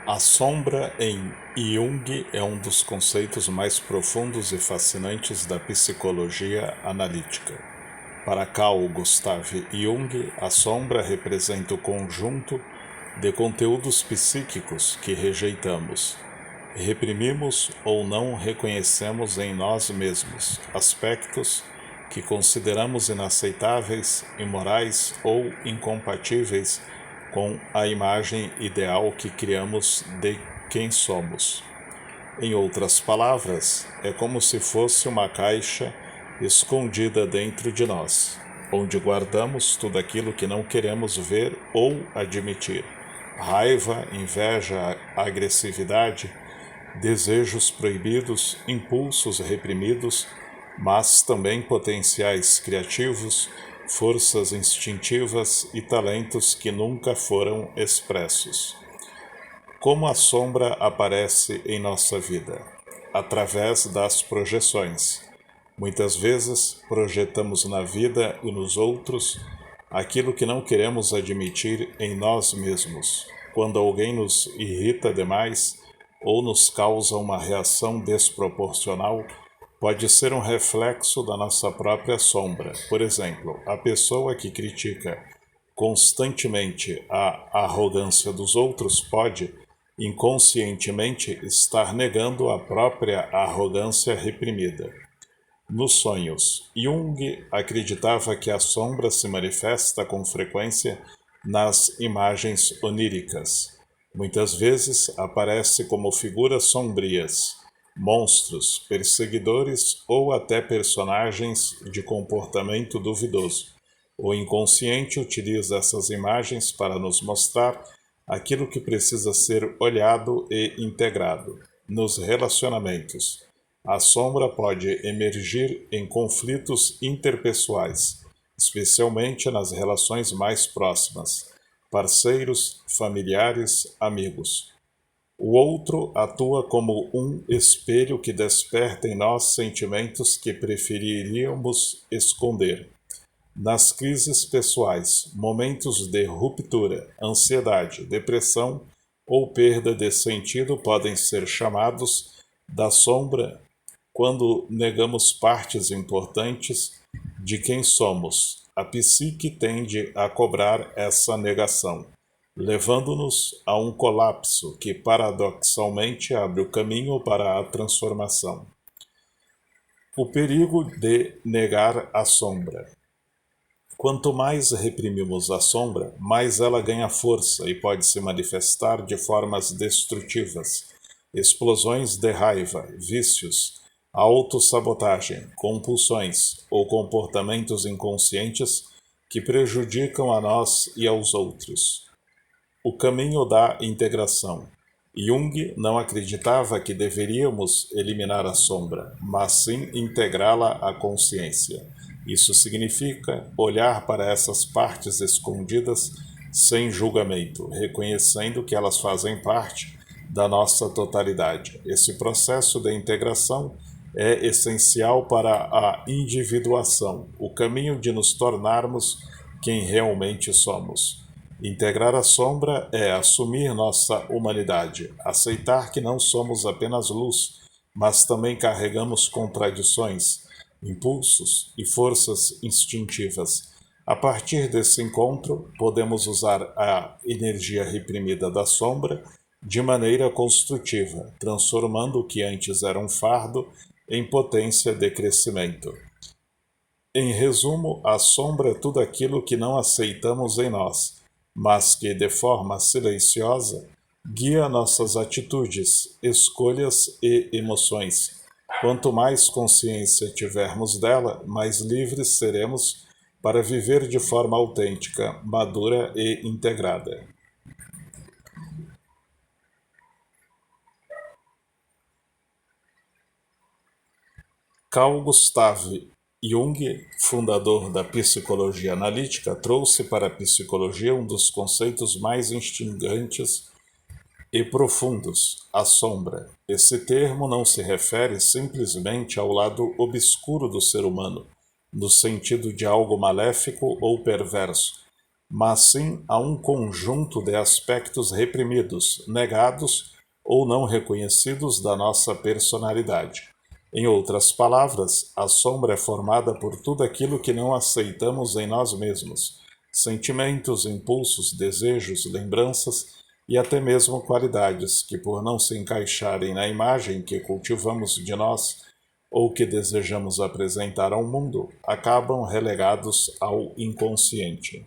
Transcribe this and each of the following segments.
A sombra em Jung é um dos conceitos mais profundos e fascinantes da psicologia analítica. Para Carl Gustav Jung, a sombra representa o conjunto de conteúdos psíquicos que rejeitamos, reprimimos ou não reconhecemos em nós mesmos, aspectos que consideramos inaceitáveis, imorais ou incompatíveis com a imagem ideal que criamos de quem somos. Em outras palavras, é como se fosse uma caixa escondida dentro de nós, onde guardamos tudo aquilo que não queremos ver ou admitir: raiva, inveja, agressividade, desejos proibidos, impulsos reprimidos, mas também potenciais criativos, forças instintivas e talentos que nunca foram expressos. Como a sombra aparece em nossa vida? Através das projeções. Muitas vezes projetamos na vida e nos outros aquilo que não queremos admitir em nós mesmos. Quando alguém nos irrita demais ou nos causa uma reação desproporcional, pode ser um reflexo da nossa própria sombra. Por exemplo, a pessoa que critica constantemente a arrogância dos outros pode, inconscientemente, estar negando a própria arrogância reprimida. Nos sonhos, Jung acreditava que a sombra se manifesta com frequência nas imagens oníricas. Muitas vezes aparece como figuras sombrias, monstros, perseguidores ou até personagens de comportamento duvidoso. O inconsciente utiliza essas imagens para nos mostrar aquilo que precisa ser olhado e integrado. Nos relacionamentos, a sombra pode emergir em conflitos interpessoais, especialmente nas relações mais próximas, parceiros, familiares, amigos. O outro atua como um espelho que desperta em nós sentimentos que preferiríamos esconder. Nas crises pessoais, momentos de ruptura, ansiedade, depressão ou perda de sentido podem ser chamados da sombra quando negamos partes importantes de quem somos. A psique tende a cobrar essa negação, levando-nos a um colapso que paradoxalmente abre o caminho para a transformação. O perigo de negar a sombra. Quanto mais reprimimos a sombra, mais ela ganha força e pode se manifestar de formas destrutivas. Explosões de raiva, vícios, autossabotagem, compulsões ou comportamentos inconscientes que prejudicam a nós e aos outros. O caminho da integração. Jung não acreditava que deveríamos eliminar a sombra, mas sim integrá-la à consciência. Isso significa olhar para essas partes escondidas sem julgamento, reconhecendo que elas fazem parte da nossa totalidade. Esse processo de integração é essencial para a individuação, o caminho de nos tornarmos quem realmente somos. Integrar a sombra é assumir nossa humanidade, aceitar que não somos apenas luz, mas também carregamos contradições, impulsos e forças instintivas. A partir desse encontro, podemos usar a energia reprimida da sombra de maneira construtiva, transformando o que antes era um fardo em potência de crescimento. Em resumo, a sombra é tudo aquilo que não aceitamos em nós, mas que, de forma silenciosa, guia nossas atitudes, escolhas e emoções. Quanto mais consciência tivermos dela, mais livres seremos para viver de forma autêntica, madura e integrada. Carl Gustav Jung, fundador da psicologia analítica, trouxe para a psicologia um dos conceitos mais instigantes e profundos, a sombra. Esse termo não se refere simplesmente ao lado obscuro do ser humano, no sentido de algo maléfico ou perverso, mas sim a um conjunto de aspectos reprimidos, negados ou não reconhecidos da nossa personalidade. Em outras palavras, a sombra é formada por tudo aquilo que não aceitamos em nós mesmos: sentimentos, impulsos, desejos, lembranças e até mesmo qualidades que, por não se encaixarem na imagem que cultivamos de nós ou que desejamos apresentar ao mundo, acabam relegados ao inconsciente.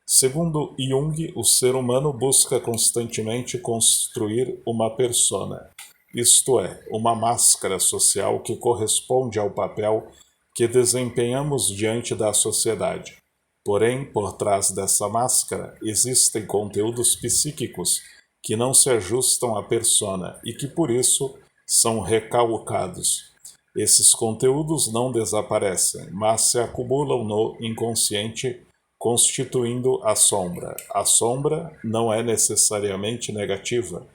Segundo Jung, o ser humano busca constantemente construir uma persona, isto é, uma máscara social que corresponde ao papel que desempenhamos diante da sociedade. Porém, por trás dessa máscara, existem conteúdos psíquicos que não se ajustam à persona e que, por isso, são recalcados. Esses conteúdos não desaparecem, mas se acumulam no inconsciente, constituindo a sombra. A sombra não é necessariamente negativa.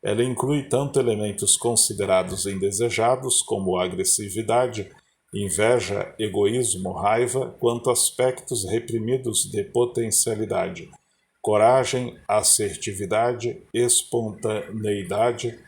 Ela inclui tanto elementos considerados indesejados, como agressividade, inveja, egoísmo, raiva, quanto aspectos reprimidos de potencialidade, coragem, assertividade, espontaneidade,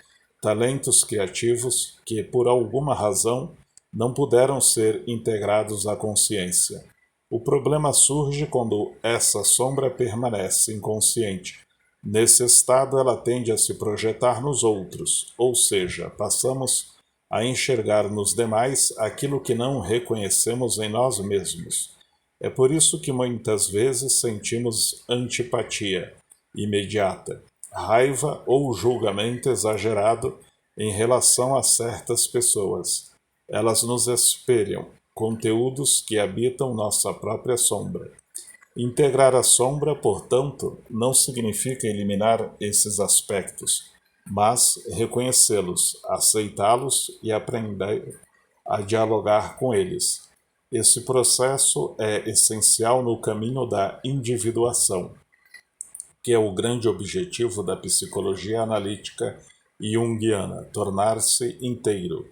talentos criativos que, por alguma razão, não puderam ser integrados à consciência. O problema surge quando essa sombra permanece inconsciente. Nesse estado, ela tende a se projetar nos outros, ou seja, passamos a enxergar nos demais aquilo que não reconhecemos em nós mesmos. É por isso que muitas vezes sentimos antipatia imediata, raiva ou julgamento exagerado em relação a certas pessoas. Elas nos espelham conteúdos que habitam nossa própria sombra. Integrar a sombra, portanto, não significa eliminar esses aspectos, mas reconhecê-los, aceitá-los e aprender a dialogar com eles. Esse processo é essencial no caminho da individuação, que é o grande objetivo da psicologia analítica junguiana, tornar-se inteiro,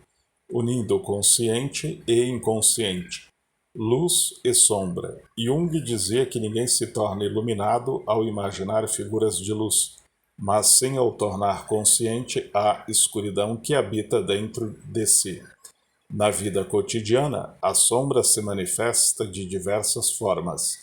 unindo consciente e inconsciente, luz e sombra. Jung dizia que ninguém se torna iluminado ao imaginar figuras de luz, mas sim ao tornar consciente a escuridão que habita dentro de si. Na vida cotidiana, a sombra se manifesta de diversas formas.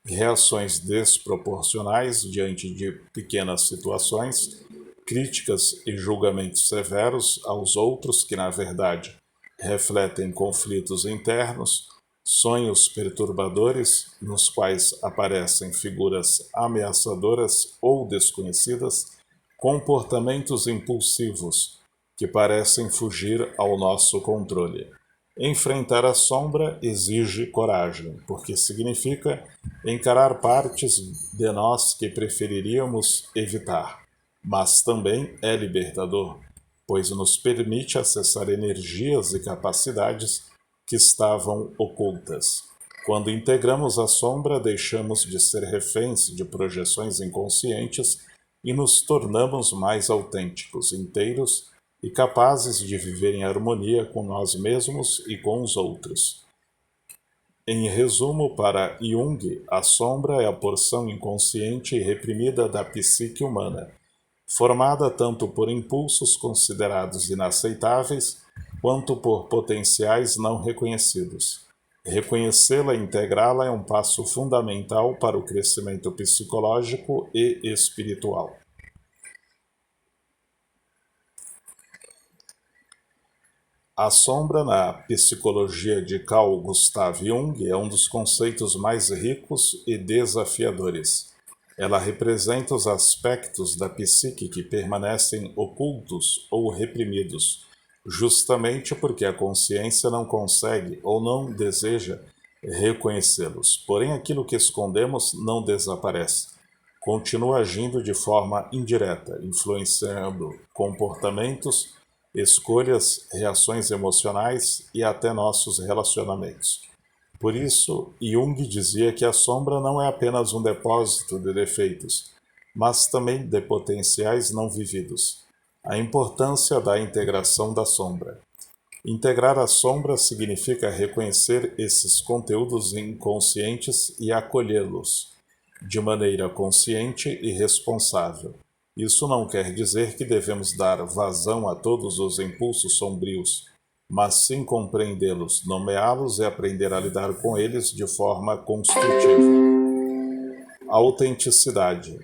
Reações desproporcionais diante de pequenas situações, críticas e julgamentos severos aos outros que, na verdade, refletem conflitos internos, sonhos perturbadores nos quais aparecem figuras ameaçadoras ou desconhecidas, comportamentos impulsivos que parecem fugir ao nosso controle. Enfrentar a sombra exige coragem, porque significa encarar partes de nós que preferiríamos evitar, mas também é libertador, pois nos permite acessar energias e capacidades que estavam ocultas. Quando integramos a sombra, deixamos de ser reféns de projeções inconscientes e nos tornamos mais autênticos, inteiros e capazes de viver em harmonia com nós mesmos e com os outros. Em resumo, para Jung, a sombra é a porção inconsciente e reprimida da psique humana, formada tanto por impulsos considerados inaceitáveis quanto por potenciais não reconhecidos. Reconhecê-la e integrá-la é um passo fundamental para o crescimento psicológico e espiritual. A sombra na psicologia de Carl Gustav Jung é um dos conceitos mais ricos e desafiadores. Ela representa os aspectos da psique que permanecem ocultos ou reprimidos, justamente porque a consciência não consegue ou não deseja reconhecê-los. Porém, aquilo que escondemos não desaparece. Continua agindo de forma indireta, influenciando comportamentos, escolhas, reações emocionais e até nossos relacionamentos. Por isso, Jung dizia que a sombra não é apenas um depósito de defeitos, mas também de potenciais não vividos. A importância da integração da sombra. Integrar a sombra significa reconhecer esses conteúdos inconscientes e acolhê-los. de maneira consciente e responsável. Isso não quer dizer que devemos dar vazão a todos os impulsos sombrios, mas sim compreendê-los, nomeá-los e aprender a lidar com eles de forma construtiva. Autenticidade.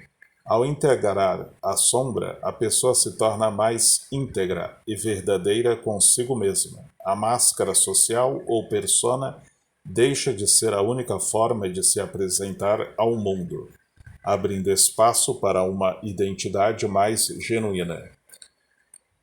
Ao integrar a sombra, a pessoa se torna mais íntegra e verdadeira consigo mesma. A máscara social ou persona deixa de ser a única forma de se apresentar ao mundo, abrindo espaço para uma identidade mais genuína.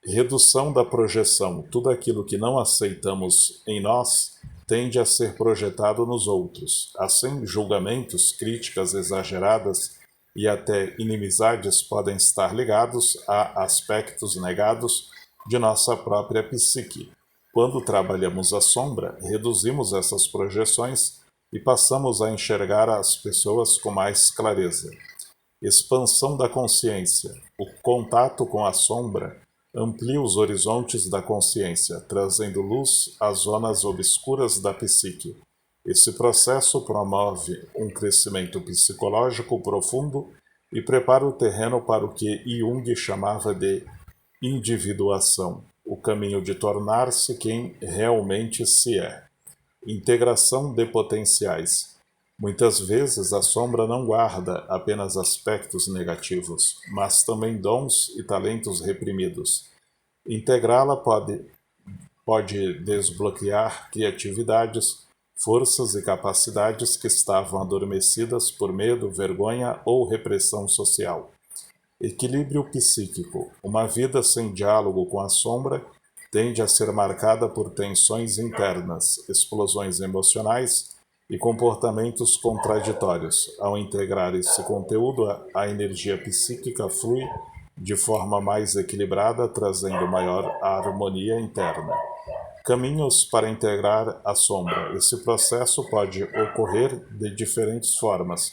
Redução da projeção. Tudo aquilo que não aceitamos em nós tende a ser projetado nos outros. Assim, julgamentos, críticas exageradas e até inimizades podem estar ligados a aspectos negados de nossa própria psique. Quando trabalhamos a sombra, reduzimos essas projeções e passamos a enxergar as pessoas com mais clareza. Expansão da consciência. O contato com a sombra amplia os horizontes da consciência, trazendo luz às zonas obscuras da psique. Esse processo promove um crescimento psicológico profundo e prepara o terreno para o que Jung chamava de individuação, o caminho de tornar-se quem realmente se é. Integração de potenciais. Muitas vezes a sombra não guarda apenas aspectos negativos, mas também dons e talentos reprimidos. Integrá-la pode desbloquear criatividades, forças e capacidades que estavam adormecidas por medo, vergonha ou repressão social. Equilíbrio psíquico. Uma vida sem diálogo com a sombra tende a ser marcada por tensões internas, explosões emocionais e comportamentos contraditórios. Ao integrar esse conteúdo, a energia psíquica flui de forma mais equilibrada, trazendo maior harmonia interna. Caminhos para integrar a sombra. Esse processo pode ocorrer de diferentes formas,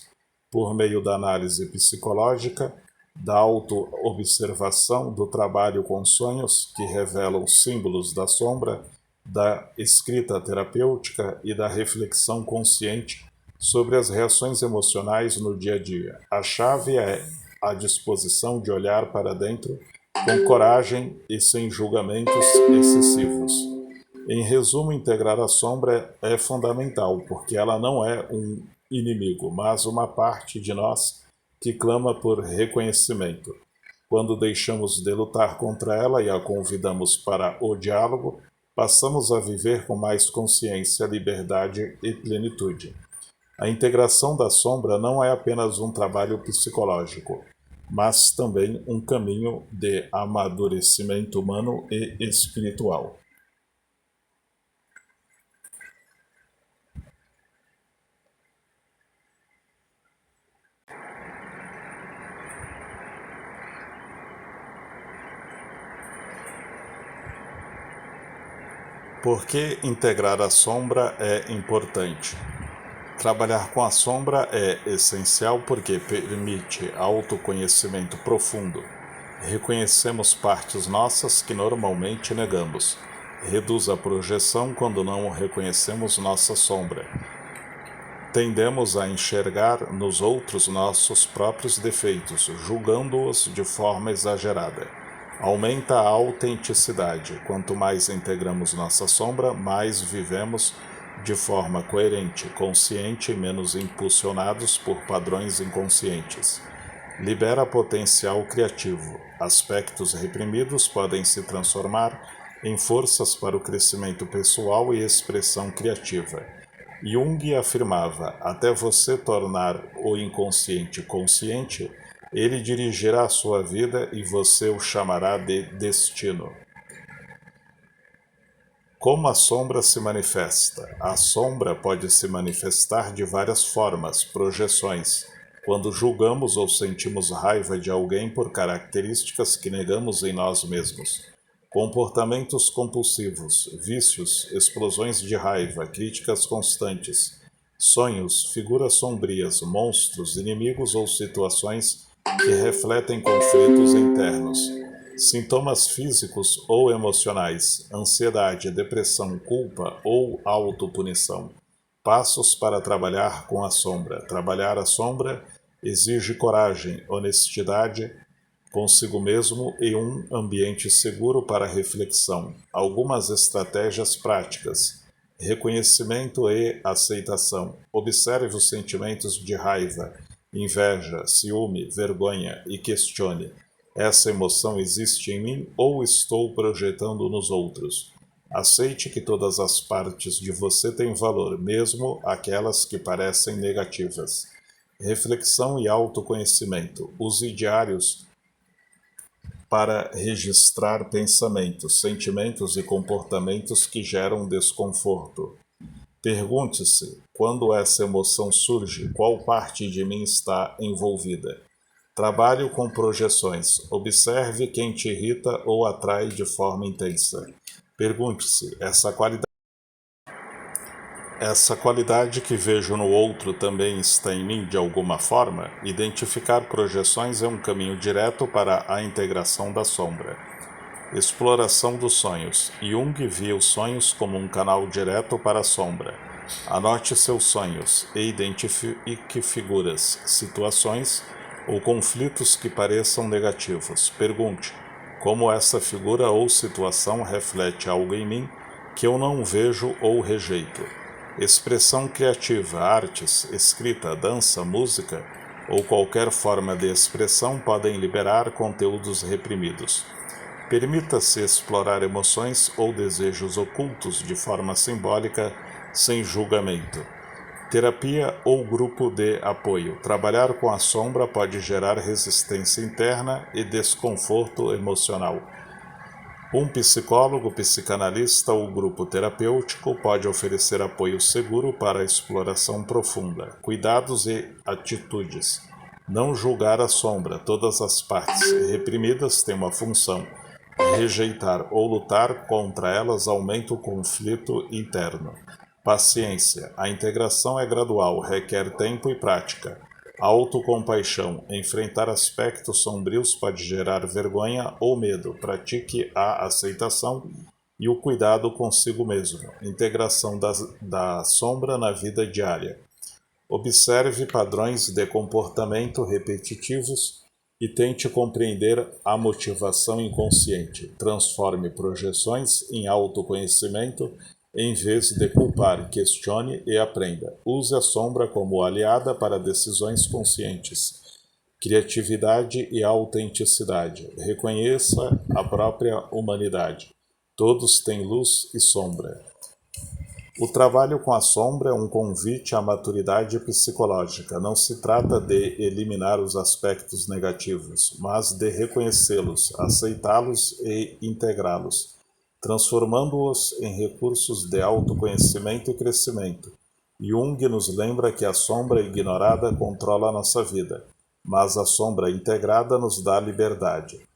por meio da análise psicológica, da auto-observação, do trabalho com sonhos, que revelam símbolos da sombra, da escrita terapêutica e da reflexão consciente sobre as reações emocionais no dia a dia. A chave é a disposição de olhar para dentro com coragem e sem julgamentos excessivos. Em resumo, integrar a sombra é fundamental, porque ela não é um inimigo, mas uma parte de nós que clama por reconhecimento. Quando deixamos de lutar contra ela e a convidamos para o diálogo, passamos a viver com mais consciência, liberdade e plenitude. A integração da sombra não é apenas um trabalho psicológico, mas também um caminho de amadurecimento humano e espiritual. Por que integrar a sombra é importante? Trabalhar com a sombra é essencial porque permite autoconhecimento profundo. Reconhecemos partes nossas que normalmente negamos. Reduz a projeção quando não reconhecemos nossa sombra. Tendemos a enxergar nos outros nossos próprios defeitos, julgando-os de forma exagerada. Aumenta a autenticidade. Quanto mais integramos nossa sombra, mais vivemos de forma coerente, consciente e menos impulsionados por padrões inconscientes. Libera potencial criativo. Aspectos reprimidos podem se transformar em forças para o crescimento pessoal e expressão criativa. Jung afirmava: até você tornar o inconsciente consciente, ele dirigirá a sua vida e você o chamará de destino. Como a sombra se manifesta? A sombra pode se manifestar de várias formas, projeções. Quando julgamos ou sentimos raiva de alguém por características que negamos em nós mesmos. Comportamentos compulsivos, vícios, explosões de raiva, críticas constantes. Sonhos, figuras sombrias, monstros, inimigos ou situações que refletem conflitos internos. Sintomas físicos ou emocionais, ansiedade, depressão, culpa ou autopunição. Passos para trabalhar com a sombra. Trabalhar a sombra Exige coragem, honestidade consigo mesmo e um ambiente seguro para reflexão. Algumas estratégias práticas: reconhecimento e aceitação. Observe os sentimentos de raiva, inveja, ciúme, vergonha e questione: essa emoção existe em mim ou estou projetando nos outros? Aceite que todas as partes de você têm valor, mesmo aquelas que parecem negativas. Reflexão e autoconhecimento. Use diários para registrar pensamentos, sentimentos e comportamentos que geram desconforto. Pergunte-se: quando essa emoção surge, qual parte de mim está envolvida? Trabalhe com projeções. Observe quem te irrita ou atrai de forma intensa. Pergunte-se: essa qualidade que vejo no outro também está em mim de alguma forma? Identificar projeções é um caminho direto para a integração da sombra. Exploração dos sonhos. Jung via os sonhos como um canal direto para a sombra. Anote seus sonhos e identifique figuras, situações ou conflitos que pareçam negativos. Pergunte: como essa figura ou situação reflete algo em mim que eu não vejo ou rejeito? Expressão criativa, artes, escrita, dança, música ou qualquer forma de expressão podem liberar conteúdos reprimidos. Permita-se explorar emoções ou desejos ocultos de forma simbólica, sem julgamento. Terapia ou grupo de apoio. Trabalhar com a sombra pode gerar resistência interna e desconforto emocional. Um psicólogo, psicanalista ou grupo terapêutico pode oferecer apoio seguro para a exploração profunda. Cuidados e atitudes. Não julgar a sombra. Todas as partes reprimidas têm uma função. Rejeitar ou lutar contra elas aumenta o conflito interno. Paciência. A integração é gradual, requer tempo e prática. Autocompaixão. Enfrentar aspectos sombrios pode gerar vergonha ou medo. Pratique a aceitação e o cuidado consigo mesmo. Integração da sombra na vida diária. Observe padrões de comportamento repetitivos e tente compreender a motivação inconsciente. Transforme projeções em autoconhecimento em vez de culpar, questione e aprenda. Use a sombra como aliada para decisões conscientes. Criatividade e autenticidade. Reconheça a própria humanidade. Todos têm luz e sombra. O trabalho com a sombra é um convite à maturidade psicológica. Não se trata de eliminar os aspectos negativos, mas de reconhecê-los, aceitá-los e integrá-los, transformando-os em recursos de autoconhecimento e crescimento. Jung nos lembra que a sombra ignorada controla a nossa vida, mas a sombra integrada nos dá liberdade.